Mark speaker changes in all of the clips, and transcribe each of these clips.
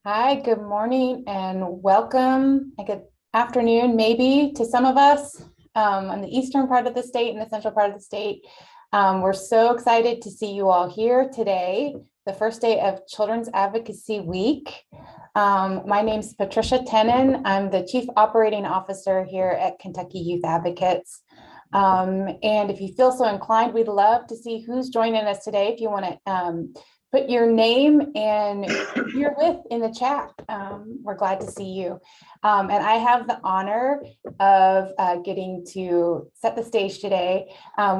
Speaker 1: Hi, good morning and welcome. Good afternoon, maybe to some of us on the eastern part of the state and the central part of the state. We're so excited to see you all here today, the first day of Children's Advocacy Week. My name is Patricia Tenen. I'm the Chief Operating Officer here at Kentucky Youth Advocates. And if you feel so inclined, we'd love to see who's joining us today. If you want to put your name and who you're with in the chat. We're glad to see you. And I have the honor of getting to set the stage today.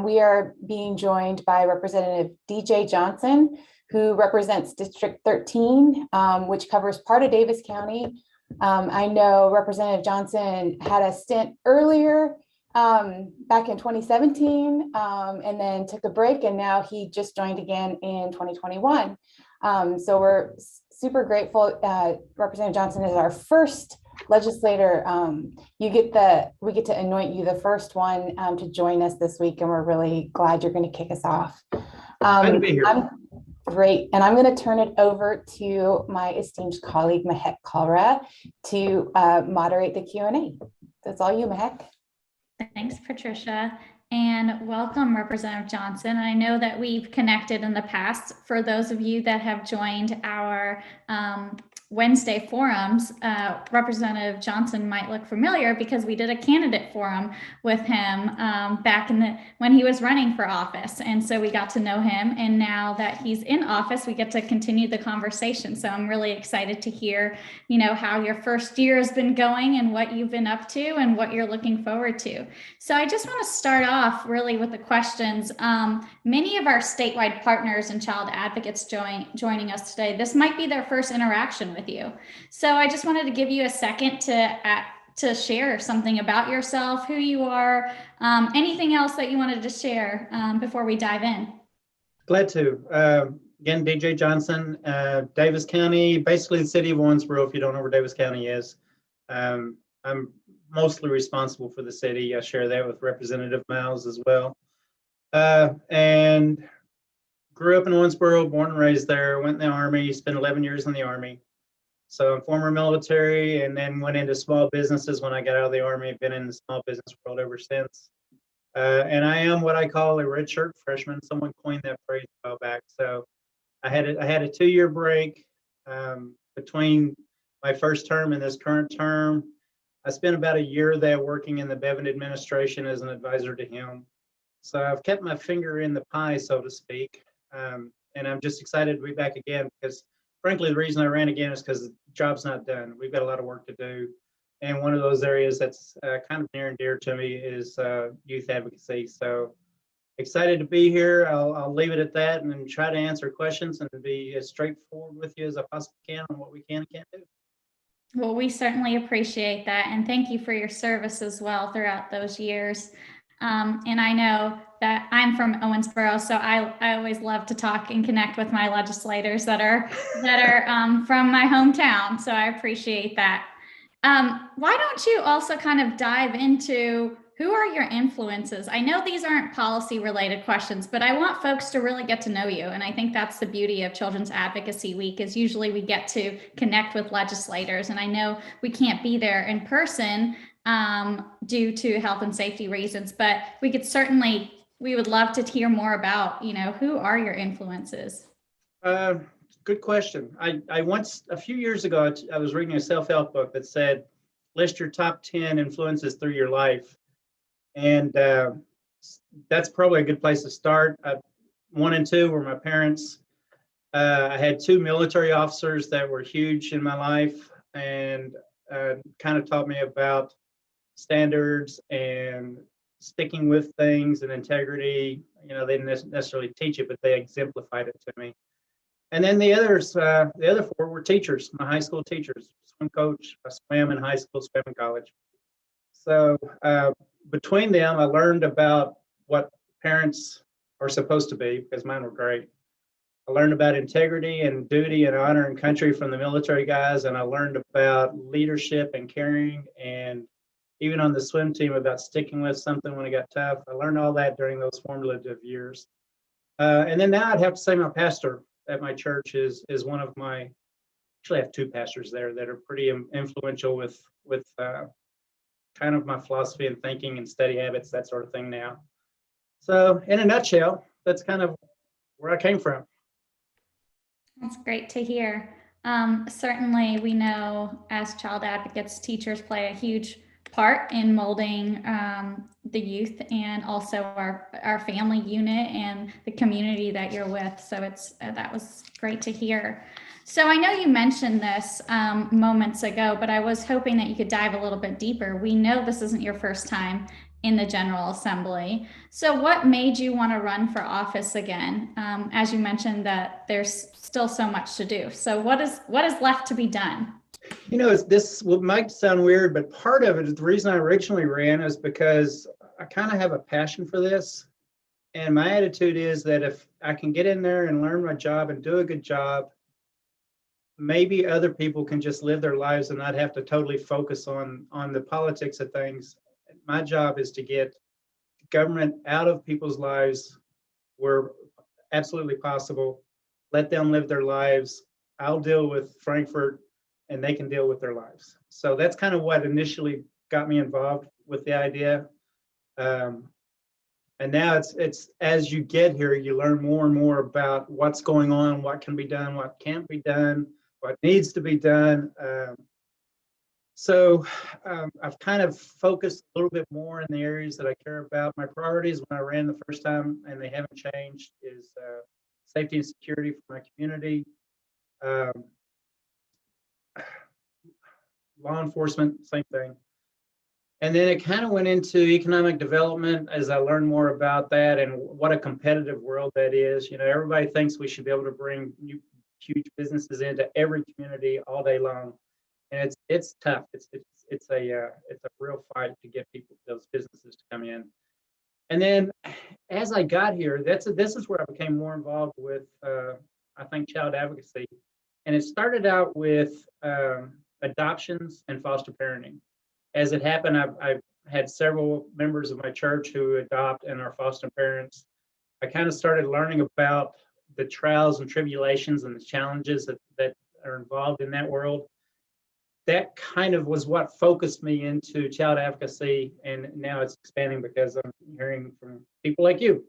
Speaker 1: We are being joined by Representative DJ Johnson, who represents District 13, which covers part of Davis County. I know Representative Johnson had a stint earlier back in 2017 and then took a break, and now he just joined again in 2021. So we're super grateful. Representative Johnson is our first legislator. We get to anoint you the first one to join us this week, and we're really glad you're going to kick us off.
Speaker 2: Glad to be here.
Speaker 1: Great. And I'm going to turn it over to my esteemed colleague, Mahek Kalra, to moderate the Q&A. That's all you, Mahek.
Speaker 3: Thanks, Patricia, and welcome, Representative Johnson. I know that we've connected in the past. For those of you that have joined our Wednesday forums, Representative Johnson might look familiar because we did a candidate forum with him back when he was running for office. And so we got to know him. And now that he's in office, we get to continue the conversation. So I'm really excited to hear, how your first year has been going and what you've been up to and what you're looking forward to. So I just want to start off really with the questions. Many of our statewide partners and child advocates joining us today, this might be their first interaction with you. So I just wanted to give you a second to share something about yourself, who you are, anything else that you wanted to share before we dive in.
Speaker 2: Glad to. Again, DJ Johnson, Davis County, basically the city of Owensboro, if you don't know where Davis County is. I'm mostly responsible for the city. I share that with Representative Miles as well. And grew up in Owensboro, born and raised there, went in the Army, spent 11 years in the Army. So I'm former military, and then went into small businesses when I got out of the Army. Been in the small business world ever since. And I am what I call a red shirt freshman. Someone coined that phrase a while back. So I had a 2-year break between my first term and this current term. I spent about a year there working in the Bevin administration as an advisor to him. So I've kept my finger in the pie, so to speak. And I'm just excited to be back again because, frankly, the reason I ran again is because the job's not done. We've got a lot of work to do. And one of those areas that's kind of near and dear to me is youth advocacy. So excited to be here. I'll leave it at that and then try to answer questions and be as straightforward with you as I possibly can on what we can and can't do.
Speaker 3: Well, we certainly appreciate that. And thank you for your service as well throughout those years. And I know that I'm from Owensboro, so I always love to talk and connect with my legislators that are from my hometown. So I appreciate that. Why don't you also kind of dive into who are your influences? I know these aren't policy related questions, but I want folks to really get to know you. And I think that's the beauty of Children's Advocacy Week is usually we get to connect with legislators. And I know we can't be there in person due to health and safety reasons, but we would love to hear more about, who are your influences?
Speaker 2: Good question. I once, a few years ago, I was reading a self-help book that said, list your top 10 influences through your life. And that's probably a good place to start. 1 and 2 were my parents. I had 2 military officers that were huge in my life and kind of taught me about standards and sticking with things and integrity. They didn't necessarily teach it, but they exemplified it to me. And then the other 4 were teachers, my high school teachers, swim coach. I swam in high school, swam in college. So between them, I learned about what parents are supposed to be, because mine were great. I learned about integrity and duty and honor and country from the military guys, and I learned about leadership and caring, and even on the swim team about sticking with something when it got tough. I learned all that during those formative years. And then now I'd have to say my pastor at my church is one of my actually have two pastors there that are pretty influential with kind of my philosophy and thinking and study habits, that sort of thing now. So in a nutshell, that's kind of where I came from.
Speaker 3: That's great to hear. Certainly, we know as child advocates, teachers play a huge part in molding the youth and also our family unit and the community that you're with. So that was great to hear. So I know you mentioned this moments ago, but I was hoping that you could dive a little bit deeper. We know this isn't your first time in the General Assembly. So what made you want to run for office again? As you mentioned that there's still so much to do. So what is left to be done?
Speaker 2: You know, this might sound weird, but part of it is the reason I originally ran is because I kind of have a passion for this. And my attitude is that if I can get in there and learn my job and do a good job, maybe other people can just live their lives and not have to totally focus on the politics of things. My job is to get government out of people's lives where absolutely possible. Let them live their lives. I'll deal with Frankfurt and they can deal with their lives. So that's kind of what initially got me involved with the idea. And now it's as you get here, you learn more and more about what's going on, what can be done, what can't be done, what needs to be done. So I've kind of focused a little bit more in the areas that I care about. My priorities when I ran the first time, and they haven't changed, is safety and security for my community, law enforcement, same thing. And then it kind of went into economic development as I learned more about that and what a competitive world that is. You know, everybody thinks we should be able to bring new, huge businesses into every community all day long, and it's tough. It's a real fight to get those businesses to come in. And then as I got here, this is where I became more involved with I think child advocacy, and it started out with adoptions and foster parenting. As it happened, I've had several members of my church who adopt and are foster parents. I kind of started learning about the trials and tribulations and the challenges that are involved in that world. That kind of was what focused me into child advocacy, and now it's expanding because I'm hearing from people like you.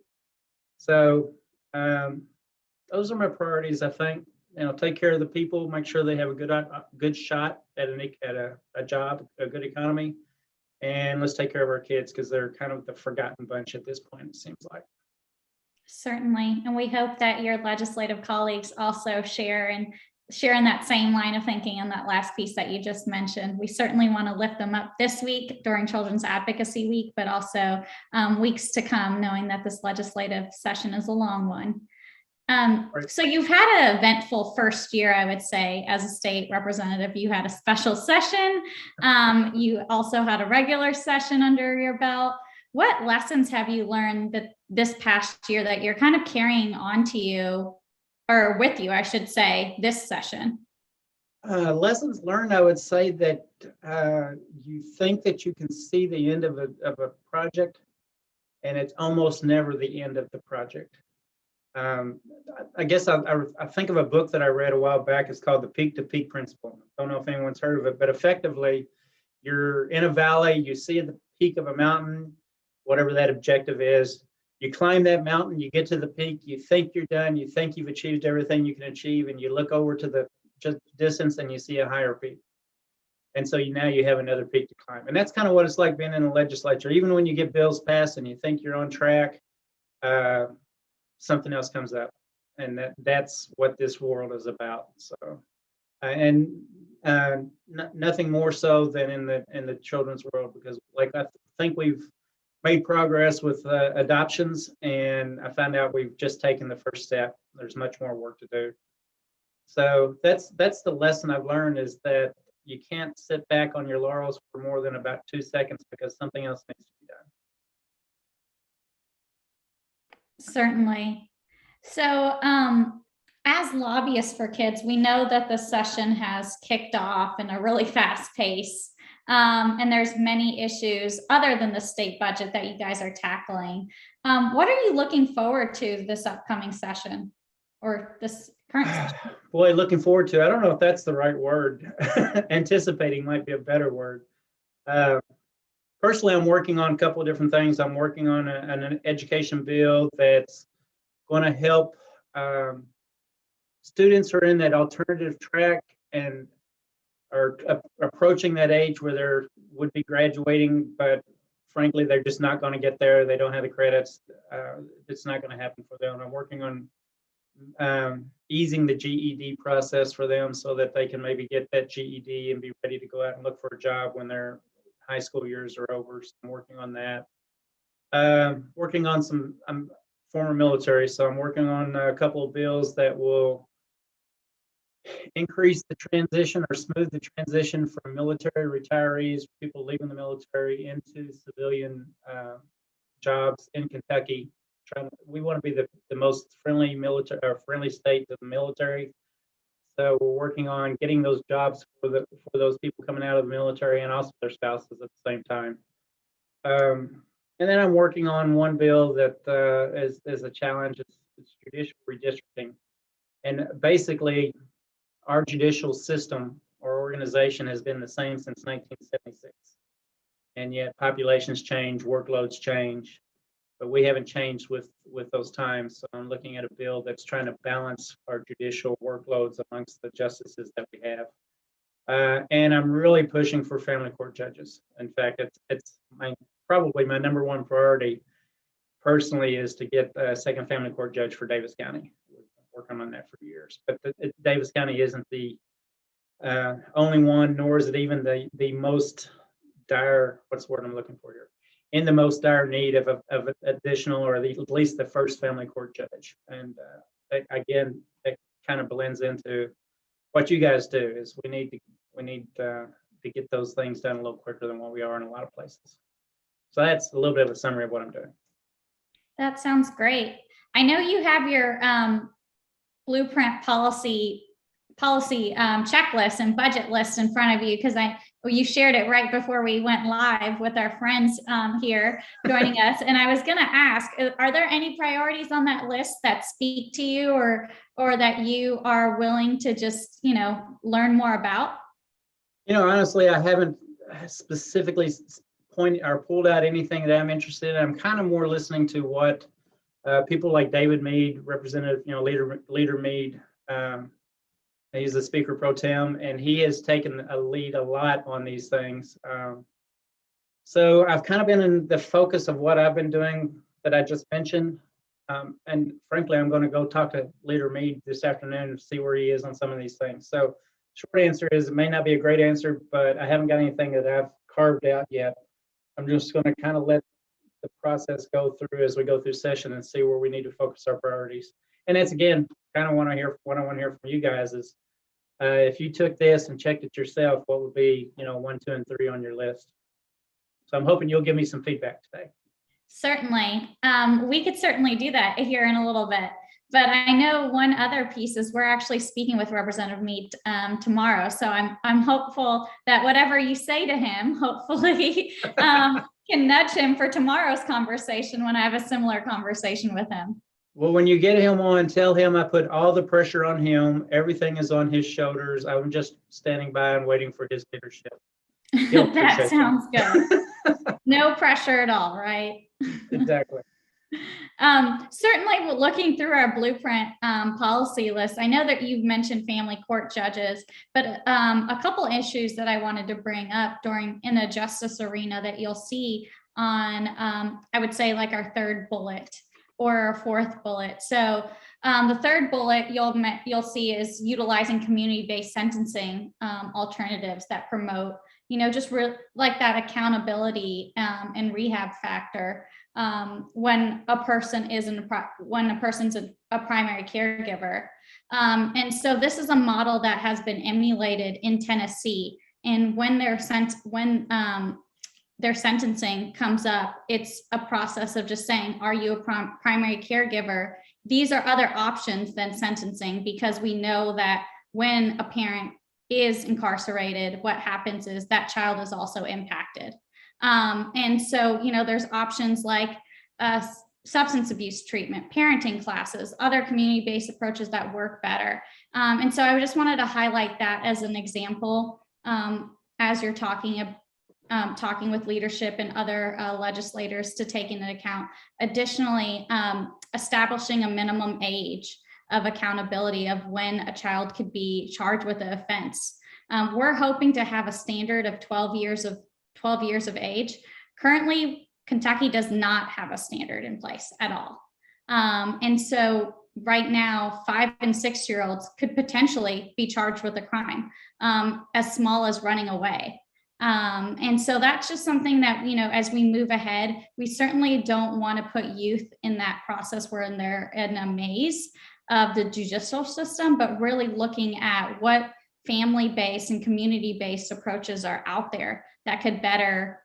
Speaker 2: So those are my priorities, I think. You know, take care of the people, make sure they have a good shot at a job, a good economy, and let's take care of our kids because they're kind of the forgotten bunch at this point, it seems like.
Speaker 3: Certainly, and we hope that your legislative colleagues also share in that same line of thinking and that last piece that you just mentioned. We certainly want to lift them up this week during Children's Advocacy Week, but also weeks to come, knowing that this legislative session is a long one. So you've had an eventful first year, I would say, as a state representative. You had a special session. You also had a regular session under your belt. What lessons have you learned that this past year that you're kind of carrying on to you, or with you, I should say, this session?
Speaker 2: Lessons learned, I would say that you think that you can see the end of a project, and it's almost never the end of the project. I guess I think of a book that I read a while back. It's called The Peak to Peak Principle. I don't know if anyone's heard of it, but effectively, you're in a valley, you see at the peak of a mountain, whatever that objective is, you climb that mountain, you get to the peak, you think you're done, you think you've achieved everything you can achieve, and you look over to the distance and you see a higher peak. And so now you have another peak to climb. And that's kind of what it's like being in the legislature. Even when you get bills passed and you think you're on track, something else comes up, and that's what this world is about. So, nothing more so than in the children's world, because like I think we've made progress with adoptions, and I found out we've just taken the first step. There's much more work to do. So that's the lesson I've learned, is that you can't sit back on your laurels for more than about 2 seconds because something else needs to be done.
Speaker 3: Certainly. So as lobbyists for kids, we know that the session has kicked off in a really fast pace. And there's many issues other than the state budget that you guys are tackling. What are you looking forward to this upcoming session or this current session?
Speaker 2: Boy, looking forward to it. I don't know if that's the right word. Anticipating might be a better word. Personally, I'm working on a couple of different things. I'm working on an education bill that's going to help students who are in that alternative track and are approaching that age where they would be graduating, but frankly, they're just not going to get there. They don't have the credits. It's not going to happen for them. I'm working on easing the GED process for them so that they can maybe get that GED and be ready to go out and look for a job when their high school years are over. So I'm working on that. Working on some, I'm former military, so I'm working on a couple of bills that will increase the transition or smooth the transition from military retirees, people leaving the military, into civilian jobs in Kentucky. We want to be the most friendly military or friendly state to the military. So we're working on getting those jobs for those people coming out of the military and also their spouses at the same time. And then I'm working on one bill that is a challenge. It's judicial redistricting. And basically, our judicial system or organization has been the same since 1976. And yet populations change, workloads change, but we haven't changed with those times. So I'm looking at a bill that's trying to balance our judicial workloads amongst the justices that we have. And I'm really pushing for family court judges. In fact, it's probably my number one priority personally is to get a second family court judge for Davis County. We've been working on that for years, but Davis County isn't the only one, nor is it even the most dire, what's the word I'm looking for here? In the most dire need of additional, or at least the first family court judge. And again, that kind of blends into what you guys do. Is we need to get those things done a little quicker than what we are in a lot of places. So that's a little bit of a summary of what I'm doing. That
Speaker 3: sounds great. I know you have your blueprint policy checklist and budget list in front of you, because you shared it right before we went live with our friends here joining us. And I was going to ask, are there any priorities on that list that speak to you or that you are willing to just, learn more about?
Speaker 2: Honestly, I haven't specifically pointed or pulled out anything that I'm interested in. I'm kind of more listening to what people like David Mead, Representative, Leader Mead, he's the Speaker Pro Tem, and he has taken a lead a lot on these things. So I've kind of been in the focus of what I've been doing that I just mentioned. And frankly, I'm going to go talk to Leader Mead this afternoon and see where he is on some of these things. So short answer is it may not be a great answer, but I haven't got anything that I've carved out yet. I'm just going to kind of let the process go through as we go through session and see where we need to focus our priorities. And that's, again, kind of what I want to hear from you guys is if you took this and checked it yourself, what would be, 1, 2, and 3 on your list? So I'm hoping you'll give me some feedback today.
Speaker 3: Certainly. We could certainly do that here in a little bit. But I know one other piece is we're actually speaking with Representative Mead tomorrow. So I'm hopeful that whatever you say to him, hopefully can nudge him for tomorrow's conversation when I have a similar conversation with him.
Speaker 2: Well, when you get him on, tell him I put all the pressure on him. Everything is on his shoulders. I'm just standing by and waiting for his leadership.
Speaker 3: That sounds good. No pressure at all, right?
Speaker 2: Exactly.
Speaker 3: Certainly looking through our blueprint policy list, I know that you've mentioned family court judges, but a couple issues that I wanted to bring up in the justice arena that you'll see on, I would say like our third bullet or our fourth bullet. So the third bullet you'll see is utilizing community-based sentencing alternatives that promote, just like that accountability and rehab factor when a person is when a person's a primary caregiver. And so this is a model that has been emulated in Tennessee. And when their sentencing comes up, it's a process of just saying, are you a primary caregiver? These are other options than sentencing, because we know that when a parent is incarcerated, what happens is that child is also impacted. And so, there's options like substance abuse treatment, parenting classes, other community-based approaches that work better. And so I just wanted to highlight that as an example as you're talking with leadership and other legislators to take into account. Additionally, establishing a minimum age of accountability of when a child could be charged with an offense. We're hoping to have a standard of 12 years of age. Currently, Kentucky does not have a standard in place at all. And so right now, 5 and 6 year olds could potentially be charged with a crime as small as running away. And so that's just something that, as we move ahead, we certainly don't want to put youth in that process where they're in a maze of the judicial system, but really looking at what family-based and community-based approaches are out there that could better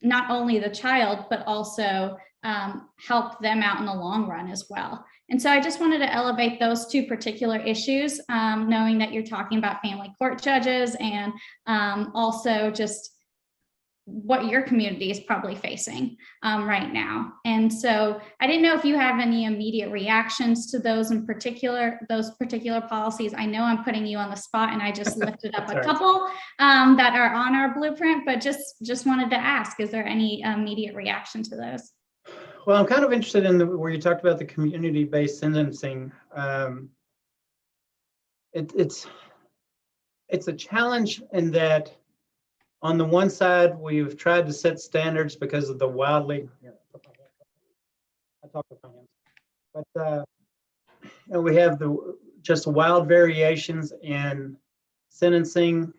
Speaker 3: not only the child, but also help them out in the long run as well. And so I just wanted to elevate those two particular issues, knowing that you're talking about family court judges and also just what your community is probably facing right now. And so I didn't know if you have any immediate reactions to those particular policies. I know I'm putting you on the spot and I just lifted up a couple that are on our blueprint, but just wanted to ask, is there any immediate reaction to those?
Speaker 2: Well, I'm kind of interested in where you talked about the community-based sentencing. It's a challenge in that on the one side, we've tried to set standards because of the wildly, I talk with my hands, but we have just wild variations in sentencing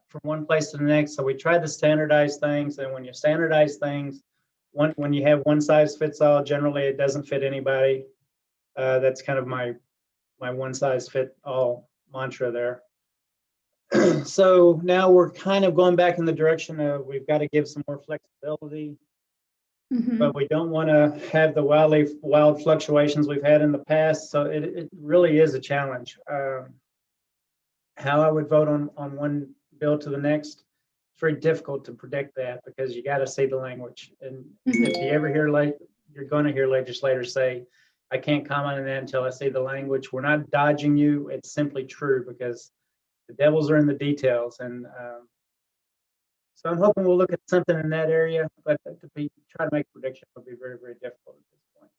Speaker 2: from one place to the next. So we tried to standardize things, and when you standardize things, when you have one size fits all, generally it doesn't fit anybody. That's kind of my one size fit all mantra there. So now we're kind of going back in the direction of we've got to give some more flexibility, but we don't want to have the wild fluctuations we've had in the past. So it really is a challenge. How I would vote on one bill to the next, it's very difficult to predict that because you got to see the language. And if you ever hear you're going to hear legislators say, I can't comment on that until I see the language. We're not dodging you. It's simply true because the devils are in the details. And so I'm hoping we'll look at something in that area, but try to make a prediction would be very, very difficult at this point.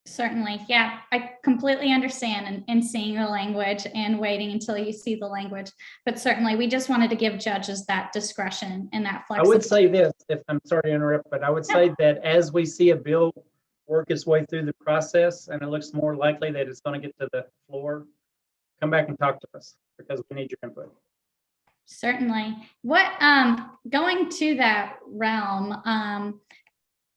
Speaker 3: Certainly. Yeah, I completely understand and seeing the language and waiting until you see the language. But certainly we just wanted to give judges that discretion and that flexibility.
Speaker 2: I would say this, if I'm sorry to interrupt, but I would say that as we see a bill work its way through the process and it looks more likely that it's going to get to the floor, come back and talk to us because we need your input.
Speaker 3: Certainly. What going to that realm,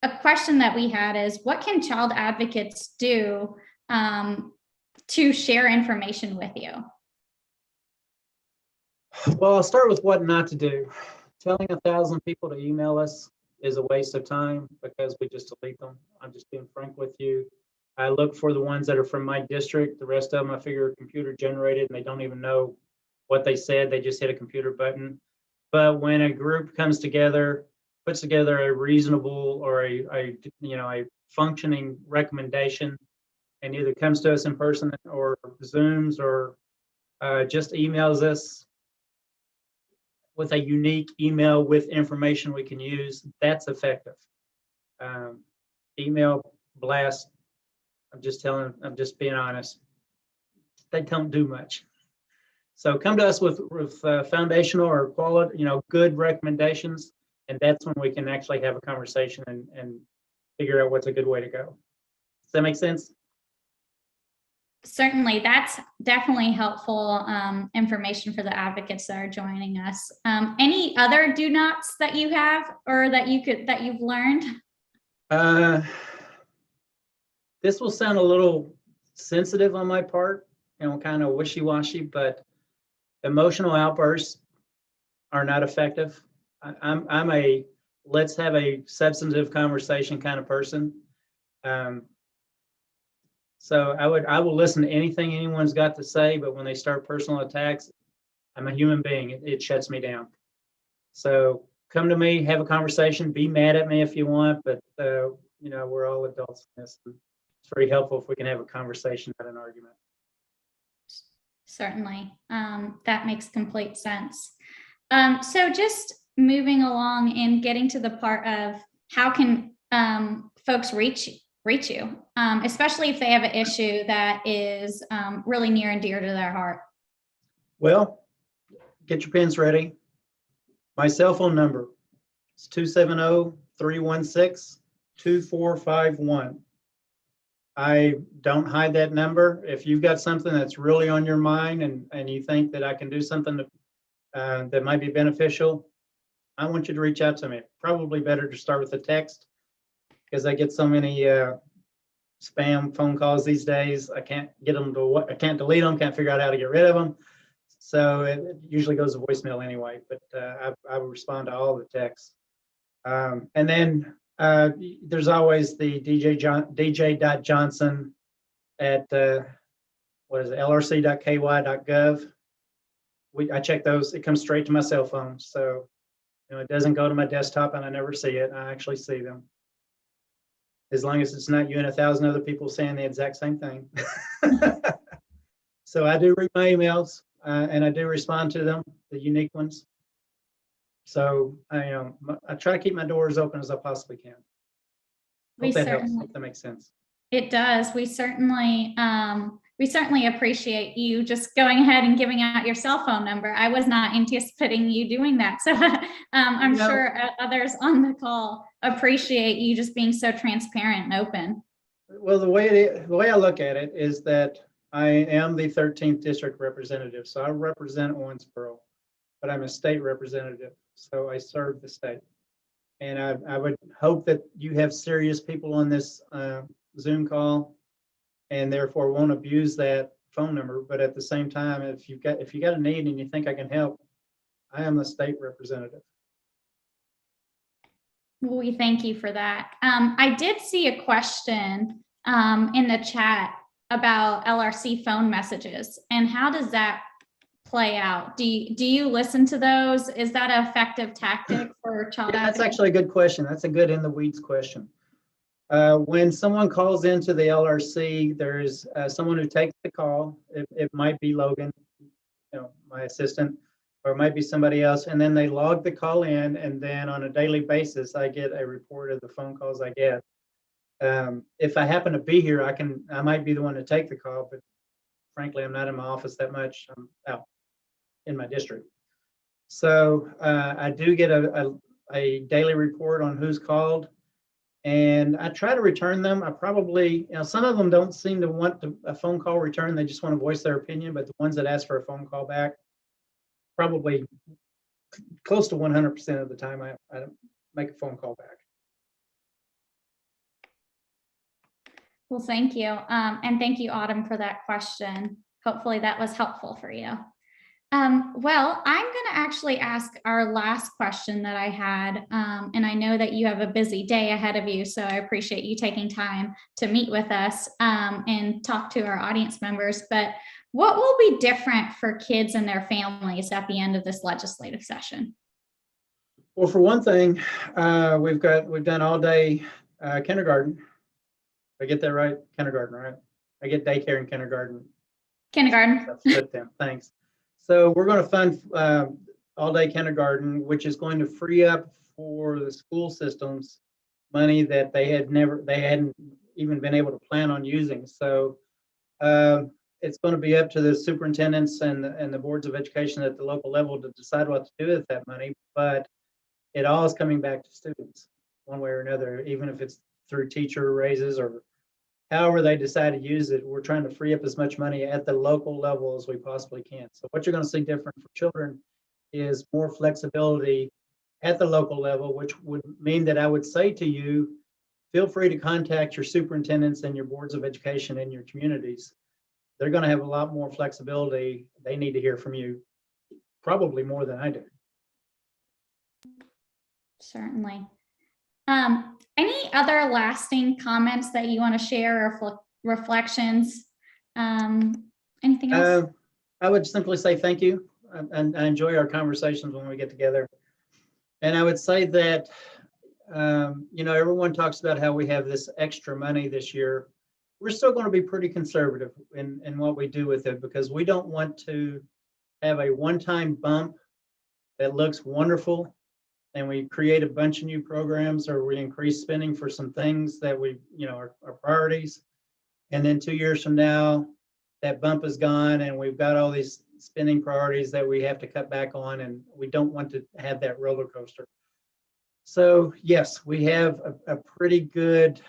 Speaker 3: a question that we had is, what can child advocates do to share information with you?
Speaker 2: Well, I'll start with what not to do. Telling 1,000 people to email us is a waste of time because we just delete them. I'm just being frank with you. I look for the ones that are from my district. The rest of them I figure are computer generated and they don't even know what they said. They just hit a computer button. But when a group comes together, puts together a reasonable or a functioning recommendation and either comes to us in person or Zooms or just emails us with a unique email with information we can use, that's effective. Email blast, I'm just being honest, they don't do much. So come to us with foundational or quality, good recommendations, and that's when we can actually have a conversation and figure out what's a good way to go. Does that make sense?
Speaker 3: Certainly, that's definitely helpful information for the advocates that are joining us. Any other do nots that you have or that you've learned?
Speaker 2: This will sound a little sensitive on my part, kind of wishy-washy, but emotional outbursts are not effective. I'm a let's have a substantive conversation kind of person. So I will listen to anything anyone's got to say, but when they start personal attacks, I'm a human being. It shuts me down. So come to me, have a conversation, be mad at me if you want, but we're all adults in this. It's very helpful if we can have a conversation, not an argument.
Speaker 3: Certainly. That makes complete sense. So just moving along and getting to the part of how can folks reach you, especially if they have an issue that is really near and dear to their heart.
Speaker 2: Well, get your pens ready. My cell phone number is 270-316-2451. I don't hide that number. If you've got something that's really on your mind and you think that I can do something that might be beneficial, I want you to reach out to me. Probably better to start with a text because I get so many spam phone calls these days. I can't delete them, can't figure out how to get rid of them. So it usually goes to voicemail anyway, but I will respond to all the texts. And then there's always the dj.johnson at lrc.ky.gov. I check those. It comes straight to my cell phone, so it doesn't go to my desktop and I never see it. I actually see them, as long as it's not you and 1,000 other people saying the exact same thing. So I do read my emails and I do respond to them, the unique ones. So I try to keep my doors open as I possibly can. Hope that helps. Hope that makes sense.
Speaker 3: It does. We certainly appreciate you just going ahead and giving out your cell phone number. I was not anticipating you doing that, so I'm sure others on the call appreciate you just being so transparent and open.
Speaker 2: Well, the way I look at it is that I am the 13th district representative, so I represent Owensboro, but I'm a state representative. So I serve the state, and I would hope that you have serious people on this Zoom call, and therefore won't abuse that phone number. But at the same time, if you got a need and you think I can help, I am the state representative.
Speaker 3: Well, we thank you for that. I did see a question in the chat about LRC phone messages, and how does that play out? Do you listen to those? Is that an effective tactic for child advocacy?
Speaker 2: That's actually a good question. That's a good in the weeds question. When someone calls into the LRC, there's someone who takes the call. It might be Logan, my assistant, or it might be somebody else, and then they log the call in, and then on a daily basis, I get a report of the phone calls I get. If I happen to be here, I might be the one to take the call, but frankly, I'm not in my office that much. I'm out in my district. So I do get a daily report on who's called, and I try to return them. I probably, some of them don't seem to want a phone call return. They just want to voice their opinion, but the ones that ask for a phone call back, probably close to 100% of the time, I make a phone call back.
Speaker 3: Well, thank you. And thank you, Autumn, for that question. Hopefully that was helpful for you. Well, I'm going to actually ask our last question that I had, and I know that you have a busy day ahead of you, so I appreciate you taking time to meet with us and talk to our audience members. But what will be different for kids and their families at the end of this legislative session?
Speaker 2: Well, for one thing, we've done all day kindergarten. I get that right? Kindergarten, right? I get daycare and kindergarten.
Speaker 3: Kindergarten.
Speaker 2: I've split them. Thanks. So we're going to fund all-day kindergarten, which is going to free up for the school systems money that they hadn't even been able to plan on using. So it's going to be up to the superintendents and the boards of education at the local level to decide what to do with that money. But it all is coming back to students one way or another, even if it's through teacher raises or however they decide to use it. We're trying to free up as much money at the local level as we possibly can. So what you're going to see different for children is more flexibility at the local level, which would mean that I would say to you, feel free to contact your superintendents and your boards of education in your communities. They're going to have a lot more flexibility. They need to hear from you, probably more than I do.
Speaker 3: Certainly. Any other lasting comments that you want to share or reflections? Anything else?
Speaker 2: I would simply say thank you. And I enjoy our conversations when we get together. And I would say that everyone talks about how we have this extra money this year. We're still going to be pretty conservative in what we do with it, because we don't want to have a one-time bump that looks wonderful and we create a bunch of new programs, or we increase spending for some things that are priorities. And then 2 years from now, that bump is gone and we've got all these spending priorities that we have to cut back on, and we don't want to have that roller coaster. So yes, we have a pretty good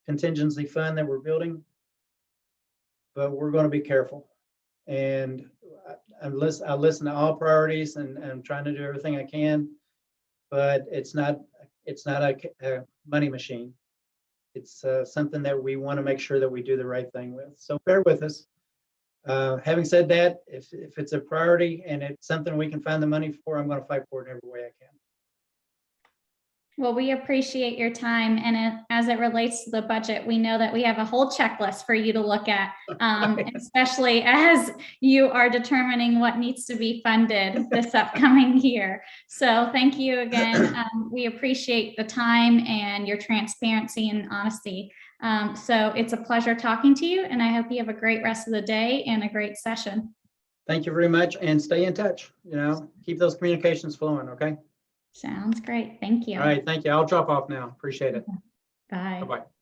Speaker 2: contingency fund that we're building, but we're going to be careful. And I listen to all priorities, and I'm trying to do everything I can, but it's not a money machine. It's something that we want to make sure that we do the right thing with. So bear with us. Having said that, if it's a priority and it's something we can find the money for, I'm going to fight for it in every way I can.
Speaker 3: Well, we appreciate your time. And as it relates to the budget, we know that we have a whole checklist for you to look at, especially as you are determining what needs to be funded this upcoming year. So thank you again. We appreciate the time and your transparency and honesty. So it's a pleasure talking to you, and I hope you have a great rest of the day and a great session.
Speaker 2: Thank you very much, and stay in touch. Keep those communications flowing, okay?
Speaker 3: Sounds great. Thank you.
Speaker 2: All right, thank you. I'll drop off now. Appreciate it.
Speaker 3: Bye.
Speaker 2: Bye-bye.